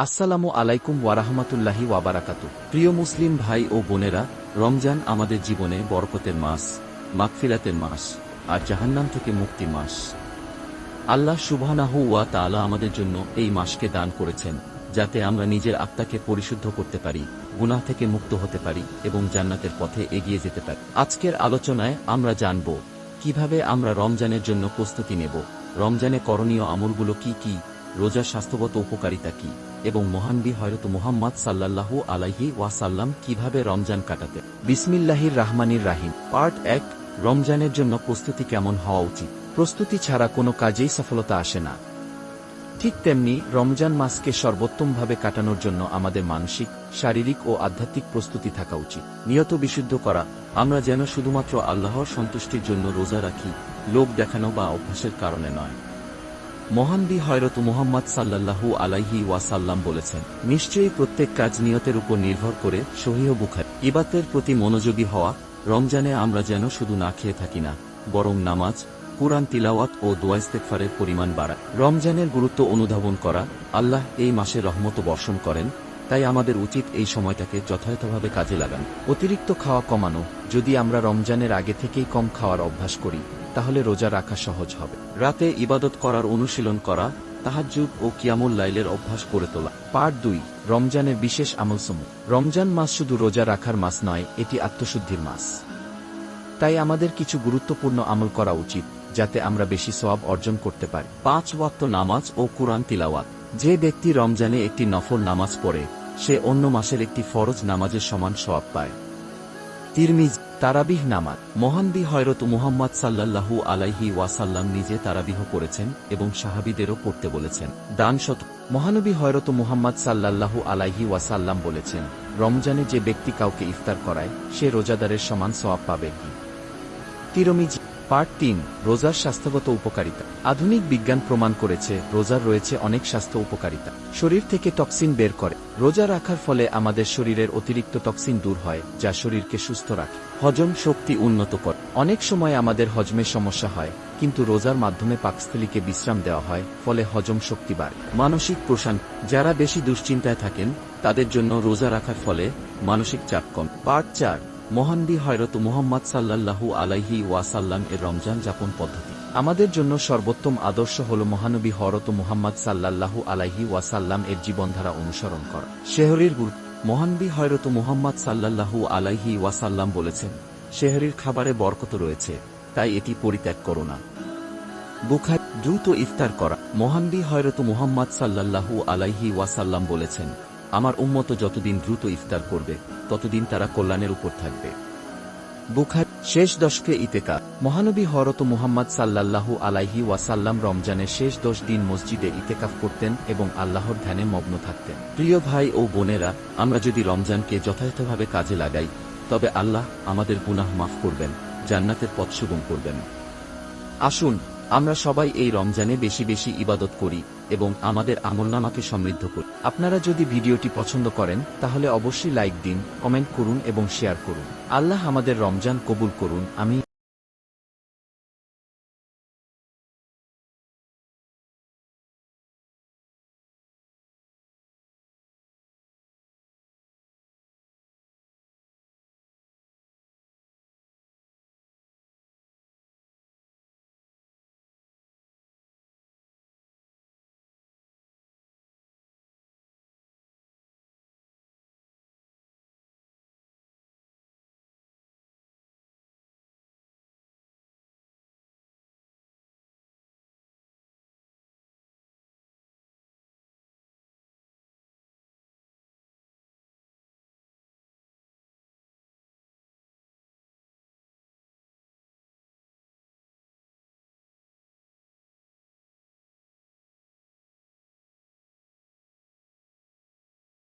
আসসালামু আলাইকুম ওয়ারাহমাতুল্লাহি ওয়াবারাকাতু। প্রিয় মুসলিম ভাই ও বোনেরা, রমজান আমাদের জীবনে বরকতের মাস, মাগফিরাতের মাস আর জাহান্নাম থেকে মুক্তি মাস। আল্লাহ সুবহানাহু ওয়া তাআলা আমাদের জন্য এই মাসকে দান করেছেন, যাতে আমরা নিজের আত্মাকে পরিশুদ্ধ করতে পারি, গুনাহ থেকে মুক্ত হতে পারি এবং জান্নাতের পথে এগিয়ে যেতে পারি। আজকের আলোচনায় আমরা জানব কিভাবে আমরা রমজানের জন্য প্রস্তুতি নেব, রমজানে করণীয় আমলগুলো কি কি, রোজার স্বাস্থ্যগত উপকারিতা কি এবং মহানবী হযরত মুহাম্মদ সাল্লাল্লাহু আলাইহি ওয়াসাল্লাম কিভাবে রমজান কাটাতে। বিসমিল্লাহির রাহমানির রাহিম। পার্ট ১, রমজানের জন্য প্রস্তুতি কেমন হওয়া উচিত। প্রস্তুতি ছাড়া কোনো কাজেই সফলতা আসে না। ঠিক তেমনি রমজান মাসকে সর্বোত্তমভাবে কাটানোর জন্য আমাদের মানসিক, শারীরিক ও আধ্যাত্মিক প্রস্তুতি থাকা উচিত। নিয়ত বিশুদ্ধ করা, আমরা যেন শুধুমাত্র আল্লাহর সন্তুষ্টির জন্য রোজা রাখি, লোক দেখানো বা অভ্যাসের কারণে নয়। মহানবী হযরত মুহাম্মদ সাল্লাল্লাহু আলাইহি ওয়াসাল্লাম বলেছেন, নিশ্চয়ই প্রত্যেক কাজ নিয়তের উপর নির্ভর করে। সহিহ বুখারী। ইবাদতের প্রতি মনোযোগী হওয়া, রমজানে আমরা যেন শুধু না খেয়ে থাকি না, বরং নামাজ, কুরআন তিলাওয়াত ও দোয়া ইস্তেগফারের পরিমাণ বাড়ায়। রমজানের গুরুত্ব অনুধাবন করা, আল্লাহ এই মাসে রহমত বর্ষণ করেন, তাই আমাদের উচিত এই সময়টাকে যথাযথভাবে কাজে লাগানো। অতিরিক্ত খাওয়া কমানো, যদি আমরা রমজানের আগে থেকেই কম খাওয়ার অভ্যাস করি, তাহলে রোজা রাখা সহজ হবে। রাতে ইবাদত করার অনুশীলন করা, তাহাজ্জুদ ও কিয়ামুল লাইলের অভ্যাস করে তোলা। পার্ট ২, রমজানের বিশেষ আমলসমূহ। রমজান মাস শুধু রোজা রাখার মাস নয়, এটি আত্মশুদ্ধির মাস। তাই আমাদের কিছু গুরুত্বপূর্ণ আমল করা উচিত, যাতে আমরা বেশি সওয়াব অর্জন করতে পারি। ৫ ওয়াক্ত নামাজ ও কুরআন তিলাওয়াত। যে ব্যক্তি রমজানে একটি নফল নামাজ পড়ে, সে অন্য মাসের একটি ফরজ নামাজের সমান সওয়াব পায়। তিরমিজি। তারাবিহ নামাজ। মহানবী হযরত মুহাম্মদ সাল্লাল্লাহু আলাইহি ওয়াসাল্লাম নিজে তারাবিহ করেছেন এবং সাহাবীদেরও পড়তে বলেছেন। দান শত। মহানবী হযরত মুহাম্মদ সাল্লাল্লাহু আলাইহি ওয়াসাল্লাম বলেছেন, রমজানে যে ব্যক্তি কাউকে ইফতার করায়, সে রোজাদারের সমান সওয়াব পাবে। তিরমিজি। পার্ট ৩, রোজার স্বাস্থ্যগত উপকারিতা। আধুনিক বিজ্ঞান প্রমাণ করেছে, রোজার রয়েছে অনেক স্বাস্থ্য উপকারিতা। শরীর থেকে টক্সিন বের করে। রোজা রাখার ফলে আমাদের শরীরের অতিরিক্ত টক্সিন দূর হয়, যা শরীরকে সুস্থ রাখে। হজম শক্তি উন্নত করে। অনেক সময় আমাদের হজমে সমস্যা হয়, কিন্তু রোজার মাধ্যমে পাকস্থলীকে বিশ্রাম দেওয়া হয়, ফলে হজম শক্তি বাড়ে। মানসিক প্রশান্তি। যারা বেশি দুশ্চিন্তায় থাকেন, তাদের জন্য রোজা রাখার ফলে মানসিক চাপ কম। পার্ট ৪, মহানবী হযরত মুহাম্মদ সাল্লাল্লাহু আলাইহি ওয়াসাল্লাম এর রমজান যাপন পদ্ধতি। আমাদের জন্য সর্বোত্তম আদর্শ হল মহানবী হযরত মুহাম্মদ সাল্লাল্লাহু আলাইহি ওয়াসাল্লাম এর জীবনধারা অনুসরণ করা। সেহরির গুরুত্ব। মহানবী হযরত মুহাম্মদ সাল্লাল্লাহু আলাইহি ওয়াসাল্লাম বলেছেন, সেহরির খাবারে বরকত রয়েছে, তাই এটি পরিত্যাগ করো না। বুখারী। দ্রুত ইফতার করা। মহানবী হযরত মুহাম্মদ সাল্লাল্লাহু আলাইহি ওয়াসাল্লাম বলেছেন, আমার উম্মত যতদিন দ্রুত ইফতার করবে, ততদিন তারা কল্যাণের উপর থাকবে। বুখারী। শেষ দশকে ইতেকাফ। মহানবী হযরত মুহাম্মদ সাল্লাল্লাহু আলাইহি ওয়াসাল্লাম রমজানের শেষ ১০ দিন মসজিদে ইতেকাফ করতেন এবং আল্লাহর ধ্যানে মগ্ন থাকতেন। প্রিয় ভাই ও বোনেরা, আমরা যদি রমজানকে যথাযথভাবে কাজে লাগাই, তবে আল্লাহ আমাদের গুনাহ মাফ করবেন, জান্নাতের পথ সুগম করবেন। আসুন আমরা সবাই এই রমজানে বেশি বেশি ইবাদত করি এবং আমাদের আমলনামাকে সমৃদ্ধ করি। আপনারা যদি ভিডিওটি পছন্দ করেন, তাহলে অবশ্যই লাইক দিন, কমেন্ট করুন এবং শেয়ার করুন। আল্লাহ আমাদের রমজান কবুল করুন। আমি